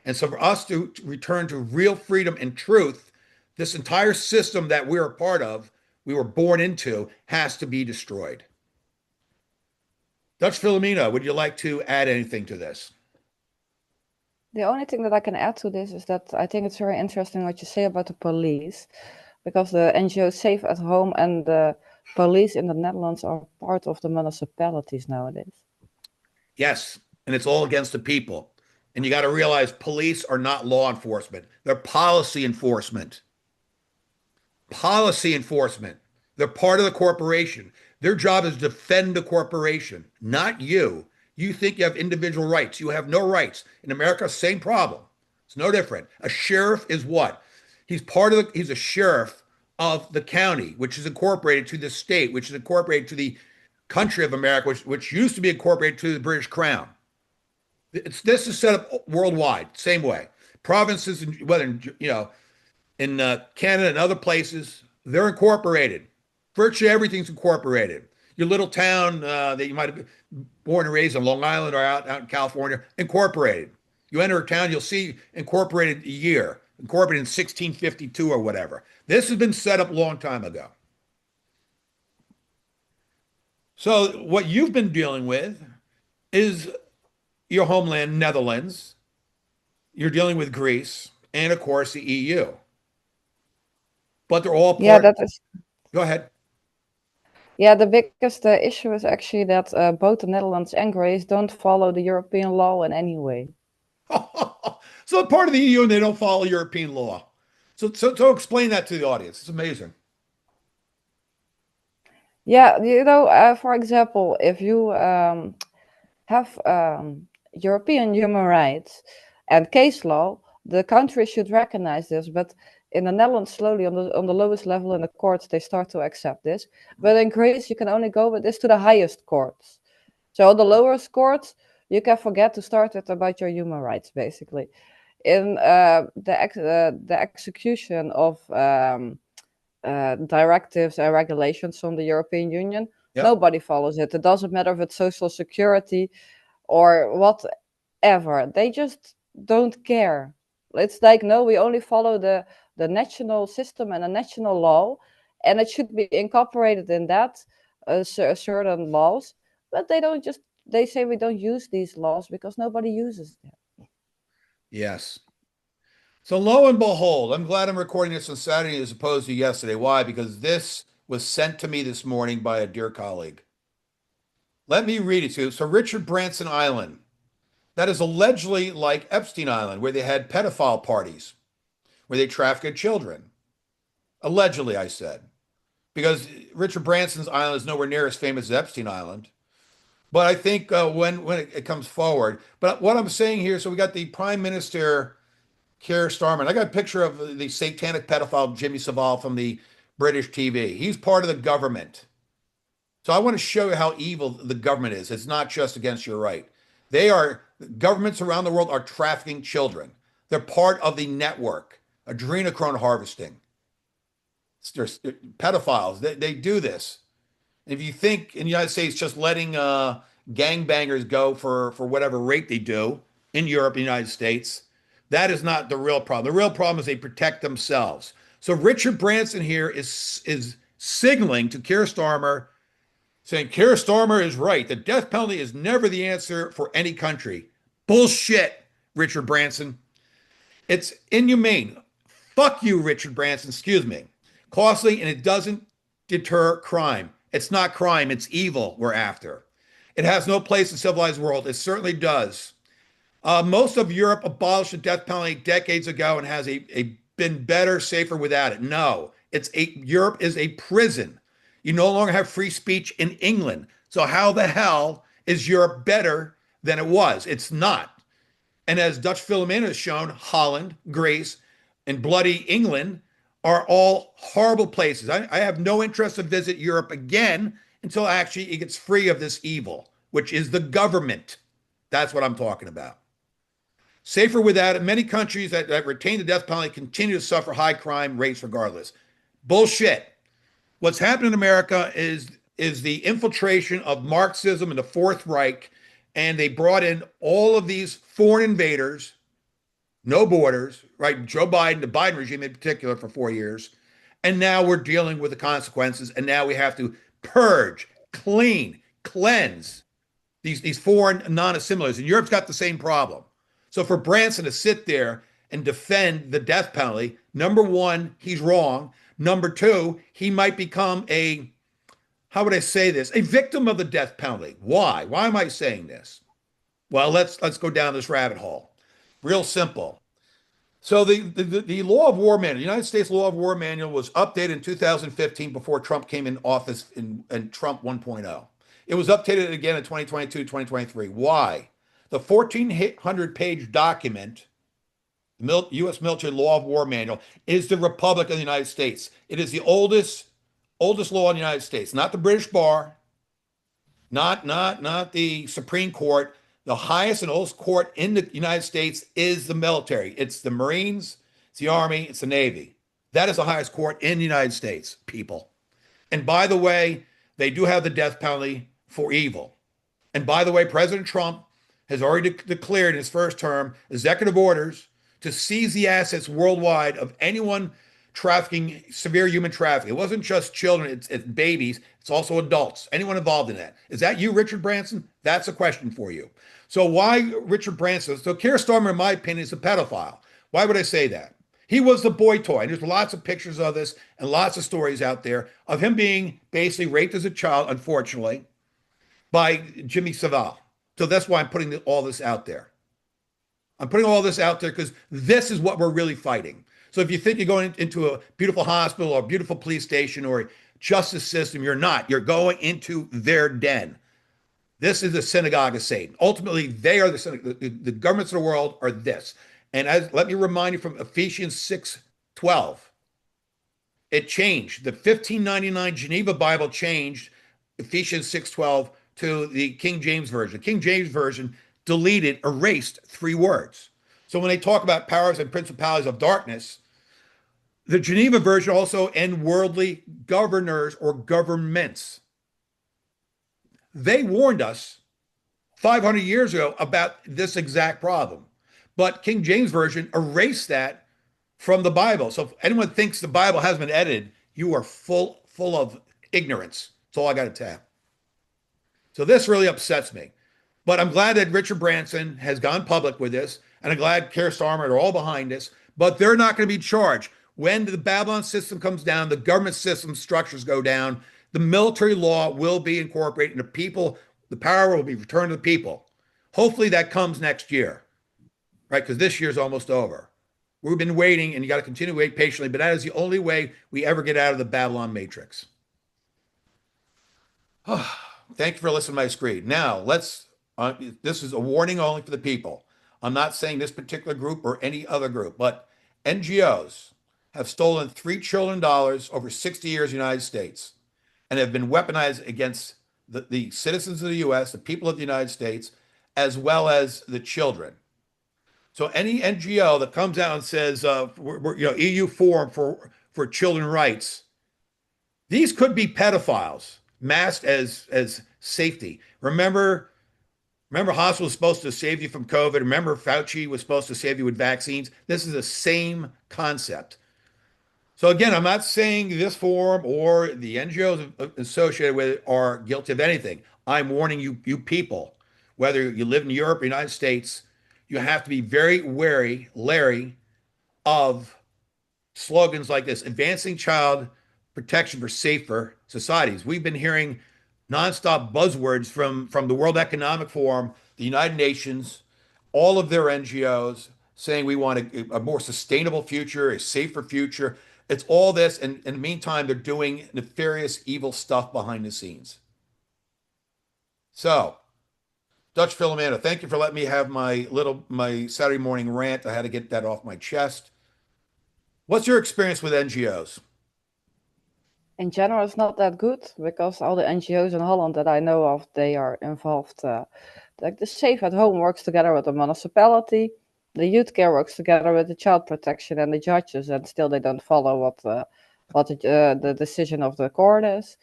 And so for us to return to real freedom and truth, this entire system that we're a part of, we were born into, has to be destroyed. Dutch Filomena, would you like to add anything to this? The only thing that I can add to this is that I think it's very interesting what you say about the police, because the NGO Safe at Home and the police in the Netherlands are part of the municipalities nowadays. Yes, and it's all against the people. And you got to realize police are not law enforcement. They're policy enforcement. Policy enforcement. They're part of the corporation. Their job is to defend the corporation, not you. You think you have individual rights. You have no rights. In America, same problem. It's no different. A sheriff is what? He's a sheriff of the county, which is incorporated to the state, which is incorporated to the country of America, which used to be incorporated to the British Crown. This is set up worldwide, same way. Provinces, whether in Canada and other places, they're incorporated. Virtually everything's incorporated. Your little town that you might have been born and raised on Long Island or out in California, incorporated. You enter a town, you'll see incorporated year, incorporated in 1652 or whatever. This has been set up a long time ago. So what you've been dealing with is your homeland, Netherlands. You're dealing with Greece and, of course, the EU. But they're all part. Yeah, that is. Go ahead. Yeah, the biggest issue is actually that both the Netherlands and Greece don't follow the European law in any way. So part of the EU and they don't follow European law. So explain that to the audience. It's amazing. Yeah, for example, if you have European human rights and case law, the country should recognize this. But in the Netherlands, slowly on the lowest level in the courts, they start to accept this. But in Greece, you can only go with this to the highest courts. So on the lowest courts, you can forget to start it about your human rights, basically. In the execution of directives and regulations from the European Union, Yep. nobody follows it. It doesn't matter if it's social security or whatever. They just don't care. It's like, no, we only follow the national system and the national law, and it should be incorporated in that certain laws. But they say we don't use these laws because nobody uses them. Yes. So lo and behold, I'm glad I'm recording this on Saturday as opposed to yesterday. Why? Because this was sent to me this morning by a dear colleague. Let me read it to you. So Richard Branson Island, that is allegedly like Epstein Island, where they had pedophile parties, where they trafficked children. Allegedly, I said, because Richard Branson's island is nowhere near as famous as Epstein Island. But I think when it comes forward, but what I'm saying here, so we got the Prime Minister Keir Starmer. I got a picture of the satanic pedophile Jimmy Savile from the British TV. He's part of the government. So I want to show you how evil the government is. It's not just against your right. They are governments around the world are trafficking children. They're part of the network, adrenochrome harvesting. They're pedophiles. They do this. If you think in the United States just letting gangbangers go for whatever rate they do in Europe, and the United States, that is not the real problem. The real problem is they protect themselves. So Richard Branson here is signaling to Keir Starmer, saying Keir Starmer is right. The death penalty is never the answer for any country. Bullshit, Richard Branson. It's inhumane. Fuck you, Richard Branson. Excuse me. Costly, and it doesn't deter crime. It's not crime, it's evil we're after. It has no place in civilized world. It certainly does. Most of Europe abolished the death penalty decades ago and has been better, safer without it. No, Europe is a prison. You no longer have free speech in England. So how the hell is Europe better than it was? It's not. And as Dutch Filomena has shown, Holland, Greece, and bloody England are all horrible places. I have no interest to visit Europe again until actually it gets free of this evil, which is the government. That's what I'm talking about. Safer without it. Many countries that retain the death penalty continue to suffer high crime rates regardless. Bullshit. What's happened in America is the infiltration of Marxism and the Fourth Reich, and they brought in all of these foreign invaders, no borders, right? Joe Biden, the Biden regime in particular, for 4 years. And now we're dealing with the consequences. And now we have to purge, clean, cleanse these foreign non-assimilators. And Europe's got the same problem. So for Branson to sit there and defend the death penalty, number one, he's wrong. Number two, he might become how would I say this? A victim of the death penalty. Why? Why am I saying this? Well, let's go down this rabbit hole. Real simple. So the Law of War Manual, the United States Law of War Manual, was updated in 2015 before Trump came in office in Trump 1.0. It was updated again in 2022, 2023. Why? The 1,400-page document, the U.S. Military Law of War Manual, is the Republic of the United States. It is the oldest law in the United States, not the British Bar, not the Supreme Court. The highest and oldest court in the United States is the military. It's the Marines, it's the Army, it's the Navy. That is the highest court in the United States, people. And by the way, they do have the death penalty for evil. And by the way, President Trump has already declared in his first term executive orders to seize the assets worldwide of anyone trafficking, severe human trafficking. It wasn't just children, it's babies, it's also adults, anyone involved in that. Is that you, Richard Branson? That's a question for you. So why Richard Branson? So Keir Starmer, in my opinion, is a pedophile. Why would I say that? He was the boy toy. And there's lots of pictures of this and lots of stories out there of him being basically raped as a child, unfortunately, by Jimmy Savile. So that's why I'm putting all this out there. I'm putting all this out there because this is what we're really fighting. So if you think you're going into a beautiful hospital or a beautiful police station or a justice system, you're not. You're going into their den. This is the synagogue of Satan. Ultimately, they are the synagogue. The governments of the world are this. And let me remind you from Ephesians 6:12. It changed. The 1599 Geneva Bible changed Ephesians 6:12 to the King James Version. King James Version deleted, erased 3 words. So when they talk about powers and principalities of darkness, the Geneva Version also end worldly governors or governments. They warned us 500 years ago about this exact problem. But King James Version erased that from the Bible. So if anyone thinks the Bible has been edited, you are full of ignorance. That's all I got to tell you. So this really upsets me. But I'm glad that Richard Branson has gone public with this, and I'm glad Keir Starmer are all behind this, but they're not going to be charged. When the Babylon system comes down, the government system structures go down, the military law will be incorporated, and the power will be returned to the people. Hopefully that comes next year, right? Because this year's almost over. We've been waiting, and you got to continue to wait patiently, but that is the only way we ever get out of the Babylon matrix. Thank you for listening to my screen. Now, this is a warning only for the people. I'm not saying this particular group or any other group, but NGOs have stolen $3 trillion over 60 years in the United States and have been weaponized against the citizens of the U.S., the people of the United States, as well as the children. So any NGO that comes out and says, EU Forum for Children Rights, these could be pedophiles masked as safety. Remember hospitals were supposed to save you from COVID. Remember Fauci was supposed to save you with vaccines. This is the same concept. So again, I'm not saying this forum or the NGOs associated with it are guilty of anything. I'm warning you people, whether you live in Europe or the United States, you have to be very leery of slogans like this: advancing child protection for safer societies. We've been hearing nonstop buzzwords from the World Economic Forum, the United Nations, all of their NGOs saying we want a more sustainable future, a safer future. It's all this, and in the meantime, they're doing nefarious, evil stuff behind the scenes. So, Dutch Filomena, thank you for letting me have my Saturday morning rant. I had to get that off my chest. What's your experience with NGOs? In general, it's not that good because all the NGOs in Holland that I know of, they are involved. Like the Safe at Home works together with the municipality. The youth care works together with the child protection and the judges, and still they don't follow what the decision of the court is.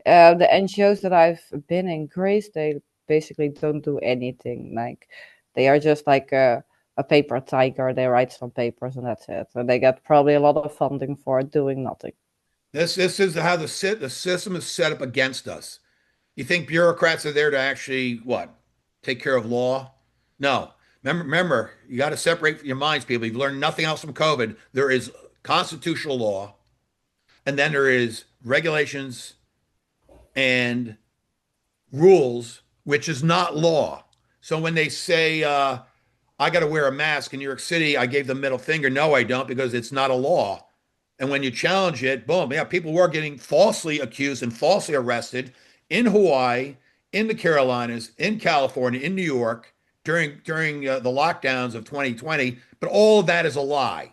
The NGOs that I've been in Greece, they basically don't do anything. Like they are just like a paper tiger. They write some papers and that's it. And they get probably a lot of funding for doing nothing. This is how the system is set up against us. You think bureaucrats are there to actually take care of law? No. Remember, you got to separate your minds, people. You've learned nothing else from COVID. There is constitutional law, and then there is regulations and rules, which is not law. So when they say, I got to wear a mask in New York City, I gave the middle finger. No, I don't, because it's not a law. And when you challenge it, boom, yeah, people were getting falsely accused and falsely arrested in Hawaii, in the Carolinas, in California, in New York, during the lockdowns of 2020, but all of that is a lie.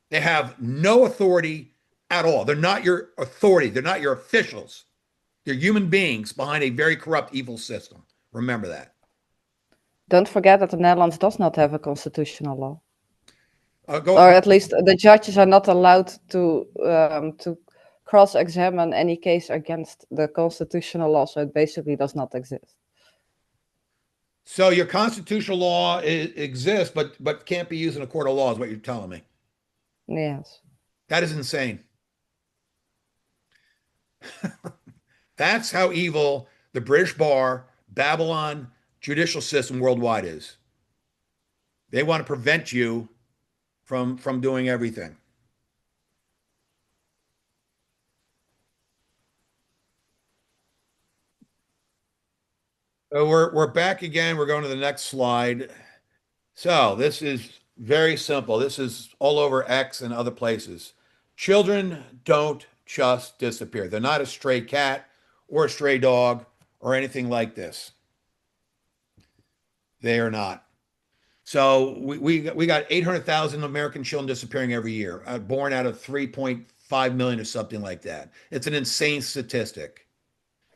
They have no authority at all. They're not your authority. They're not your officials. They're human beings behind a very corrupt, evil system. Remember that. Don't forget that the Netherlands does not have a constitutional law. Or at least the judges are not allowed to cross-examine any case against the constitutional law, so it basically does not exist. So your constitutional law exists, but can't be used in a court of law is what you're telling me. Yes. That is insane. That's how evil the British bar, Babylon judicial system worldwide is. They want to prevent you from doing everything. So we're back again. We're going to the next slide. So this is very simple. This is all over X and other places. Children don't just disappear. They're not a stray cat or a stray dog or anything like this. They are not. So we got 800,000 American children disappearing every year, born out of 3.5 million or something like that. It's an insane statistic.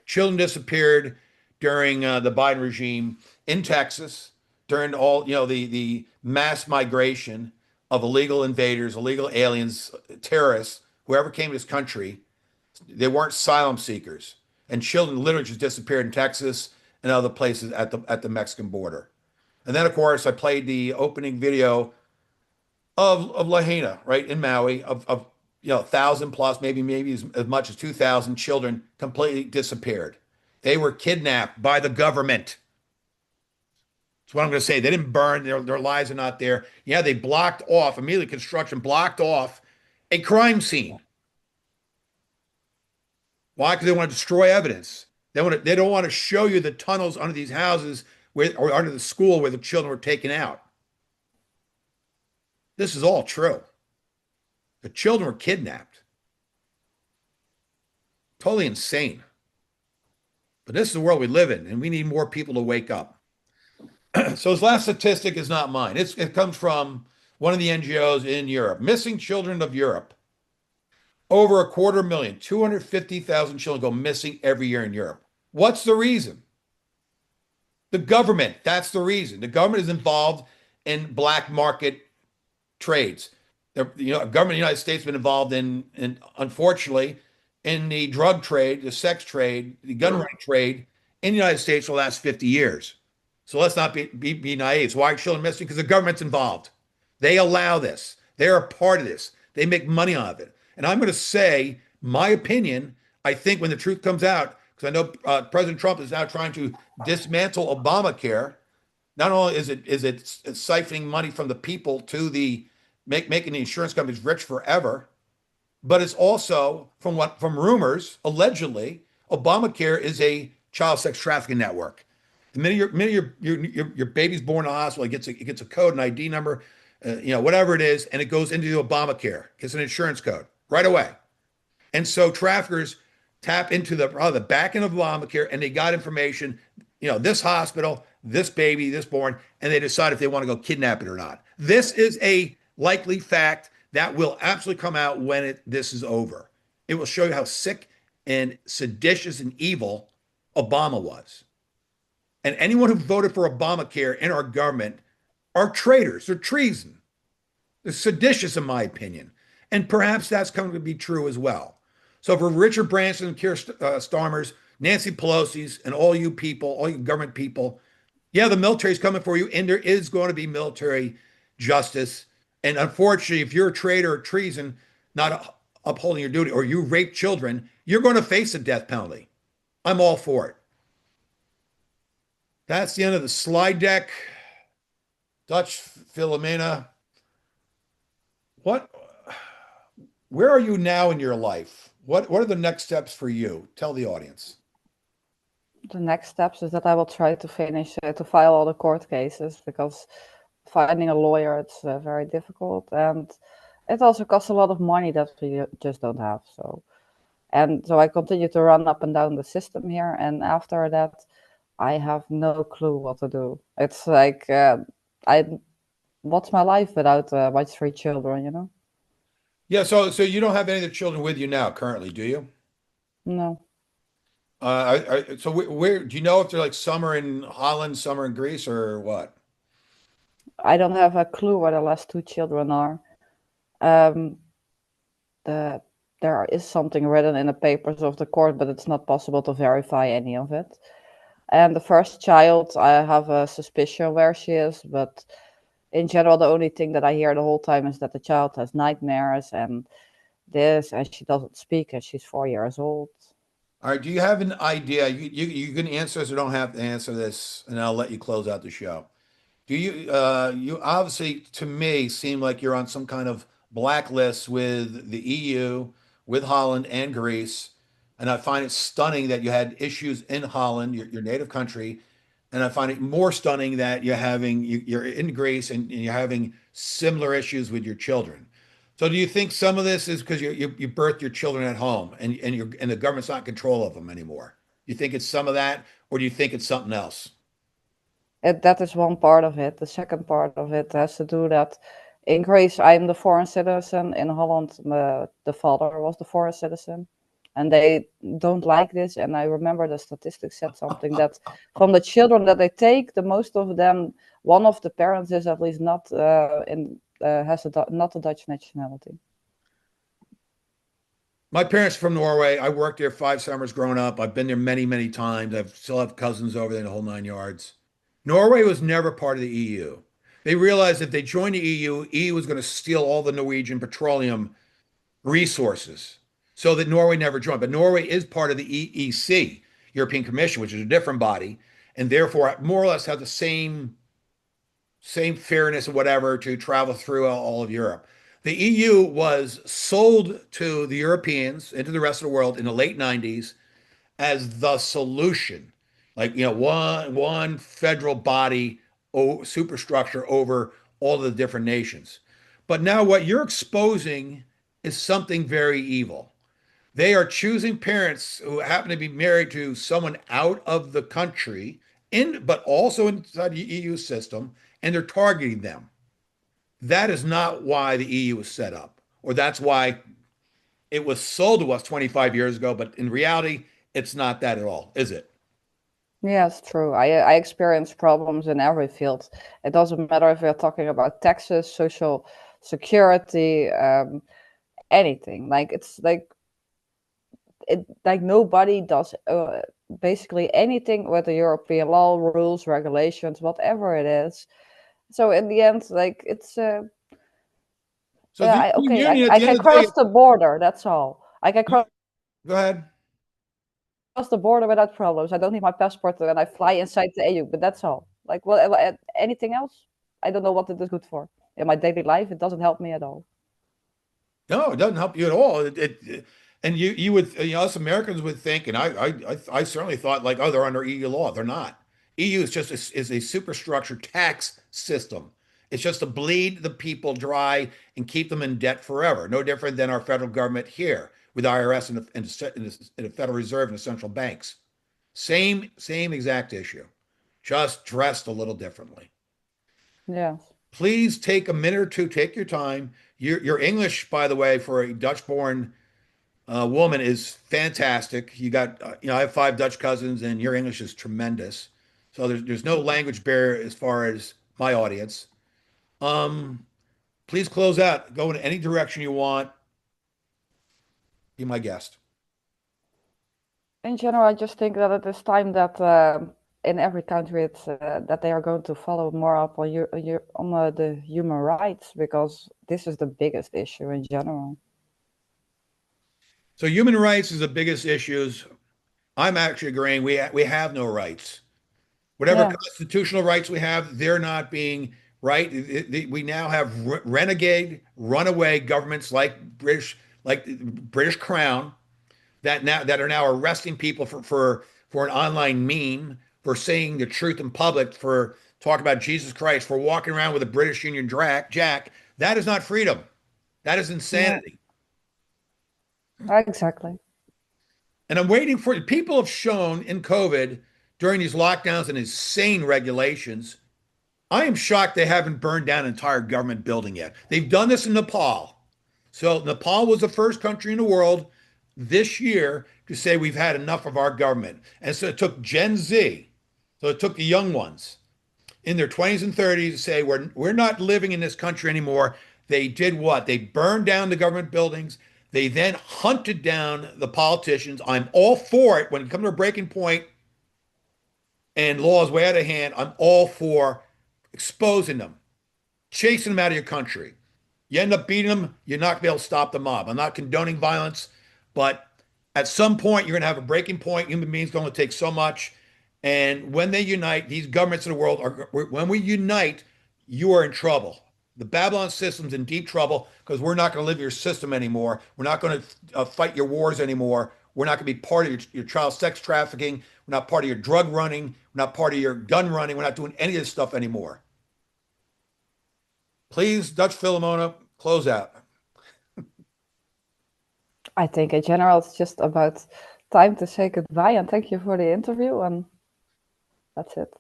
Children disappeared during the Biden regime in Texas during all the mass migration of illegal invaders, illegal aliens, terrorists, whoever came to this country. They weren't asylum seekers, and children literally just disappeared in Texas and other places at the Mexican border. And then, of course, I played the opening video of Lahaina, right in Maui, of 1,000 plus, maybe as much as 2,000 children completely disappeared. They were kidnapped by the government. That's what I'm going to say. They didn't burn. Their lives are not there. Yeah, they blocked off, immediately construction blocked off a crime scene. Why? Because they want to destroy evidence. They don't want to show you the tunnels under these houses or under the school where the children were taken out. This is all true. The children were kidnapped. Totally insane. But this is the world we live in, and we need more people to wake up. So his last statistic is not mine. It comes from one of the NGOs in Europe. Missing children of Europe. Over 250,000, 250,000 children go missing every year in Europe. What's the reason? The government. That's the reason. The government is involved in black market trades. Government of the United States has been involved in unfortunately, in the drug trade, the sex trade, the gun running trade in the United States for the last 50 years. So let's not be naive. So why are children missing? Because the government's involved. They allow this. They're a part of this. They make money out of it. And I'm going to say my opinion. I think when the truth comes out, because I know President Trump is now trying to dismantle Obamacare. Not only is it siphoning money from the people to making the insurance companies rich forever, but it's also from rumors, allegedly, Obamacare is a child sex trafficking network. The minute your baby's born in a hospital, it gets a code, an ID number, whatever it is, and it goes into the Obamacare. It's an insurance code right away. And so traffickers tap into the back end of Obamacare, and they got information, this hospital, this baby, this born, and they decide if they want to go kidnap it or not. This is a likely fact that will absolutely come out when this is over. It will show you how sick and seditious and evil Obama was. And anyone who voted for Obamacare in our government are traitors. They're treason. They're seditious, in my opinion. And perhaps that's coming to be true as well. So for Richard Branson and Keir Starmer's, Nancy Pelosi's, and all you people, all you government people, yeah, the military's coming for you, and there is going to be military justice. And unfortunately, if you're a traitor or treason, not upholding your duty, or you rape children, you're going to face a death penalty. I'm all for it. That's the end of the slide deck. Dutch Filomena. Where are you now in your life? What are the next steps for you? Tell the audience. The next steps is that I will try to finish to file all the court cases, because finding a lawyer, it's very difficult, and it also costs a lot of money that we just don't have. So I continue to run up and down the system here, and after that, I have no clue what to do. It's like what's my life without my 3 children? Yeah, so you don't have any of the children with you now currently, do you? No. So where do you know if they're like some are in Holland, some are in Greece, or what? I don't have a clue where the last 2 children are. There is something written in the papers of the court, but it's not possible to verify any of it. And the first child, I have a suspicion where she is, but in general, the only thing that I hear the whole time is that the child has nightmares and she doesn't speak, and she's 4 years old. All right. Do you have an idea? You can answer this or don't have to answer this, and I'll let you close out the show. You obviously, to me, seem like you're on some kind of blacklist with the EU, with Holland and Greece. And I find it stunning that you had issues in Holland, your native country. And I find it more stunning that you're in Greece and you're having similar issues with your children. So do you think some of this is because you birthed your children at home and the government's not in control of them anymore? You think it's some of that, or do you think it's something else? That is one part of it. The second part of it has to do that in Greece, I'm the foreign citizen. In Holland, the father was the foreign citizen. And they don't like this. And I remember the statistics said something that from the children that they take, the most of them, one of the parents is at least not not a Dutch nationality. My parents are from Norway. I worked there 5 summers growing up. I've been there many, many times. I still have cousins over there in the whole 9 yards. Norway was never part of the EU. They realized if they joined the EU, EU was going to steal all the Norwegian petroleum resources, so that Norway never joined. But Norway is part of the EEC, European Commission, which is a different body, and therefore more or less have the same fairness and whatever to travel through all of Europe. The EU was sold to the Europeans and to the rest of the world in the late 90s as the solution, like, one federal body, superstructure over all of the different nations. But now what you're exposing is something very evil. They are choosing parents who happen to be married to someone out of the country, but also inside the EU system, and they're targeting them. That is not why the EU was set up, or that's why it was sold to us 25 years ago. But in reality, it's not that at all, is it? Yes, true. I experience problems in every field. It doesn't matter if we're talking about taxes, social security, anything. Like it's like nobody does basically anything with the European law, rules, regulations, whatever it is. So in the end, like it's So the European okay, Union at I the end can of the day, cross the border. That's all. I can cross go ahead. the border without problems. I don't need my passport and I fly inside the EU. But that's all. Like, well, anything else? I don't know what it is good for. In my daily life, it doesn't help me at all. No, it doesn't help you at all. And you would, us Americans would think, and I certainly thought, like, oh, they're under EU law. They're not. EU is just is a superstructure tax system. It's just to bleed the people dry and keep them in debt forever. No different than our federal government here with IRS and the Federal Reserve and the central banks. Same exact issue, just dressed a little differently. Yeah. Please take a minute or two, take your time. Your English, by the way, for a Dutch-born woman is fantastic. You got, I have 5 Dutch cousins, and your English is tremendous. So there's no language barrier as far as my audience. Um, Please close out. Go in any direction you want. Be my guest. In general, I just think that it is time that in every country that they are going to follow more up on the human rights, because this is the biggest issue in general. So human rights is the biggest issues. I'm actually agreeing. We have no rights. Whatever Yeah. constitutional rights we have, they're not being right. We now have renegade, runaway governments like the British Crown, that are now arresting people for an online meme, for saying the truth in public, for talking about Jesus Christ, for walking around with a British Union jack. That is not freedom. That is insanity. Exactly. And I'm waiting for people have shown in COVID during these lockdowns and insane regulations. I am shocked they haven't burned down an entire government building yet. They've done this in Nepal. So Nepal was the first country in the world this year to say we've had enough of our government. And so it took Gen Z, so it took the young ones in their 20s and 30s to say we're not living in this country anymore. They did what? They burned down the government buildings. They then hunted down the politicians. I'm all for it when it comes to a breaking point and law is way out of hand. I'm all for exposing them, chasing them out of your country. You end up beating them, you're not going to be able to stop the mob. I'm not condoning violence, but at some point, you're going to have a breaking point. Human beings can only take so much. And when they unite, these governments in the world are, when we unite, you are in trouble. The Babylon system's in deep trouble because we're not going to live your system anymore. We're not going to fight your wars anymore. We're not going to be part of your child sex trafficking. We're not part of your drug running. We're not part of your gun running. We're not doing any of this stuff anymore. Please, Dutch Filomena, close out. I think in general, it's just about time to say goodbye, and thank you for the interview, and that's it.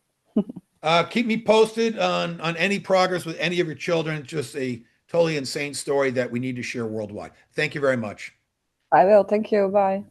Keep me posted on any progress with any of your children. It's just a totally insane story that we need to share worldwide. Thank you very much. I will. Thank you. Bye.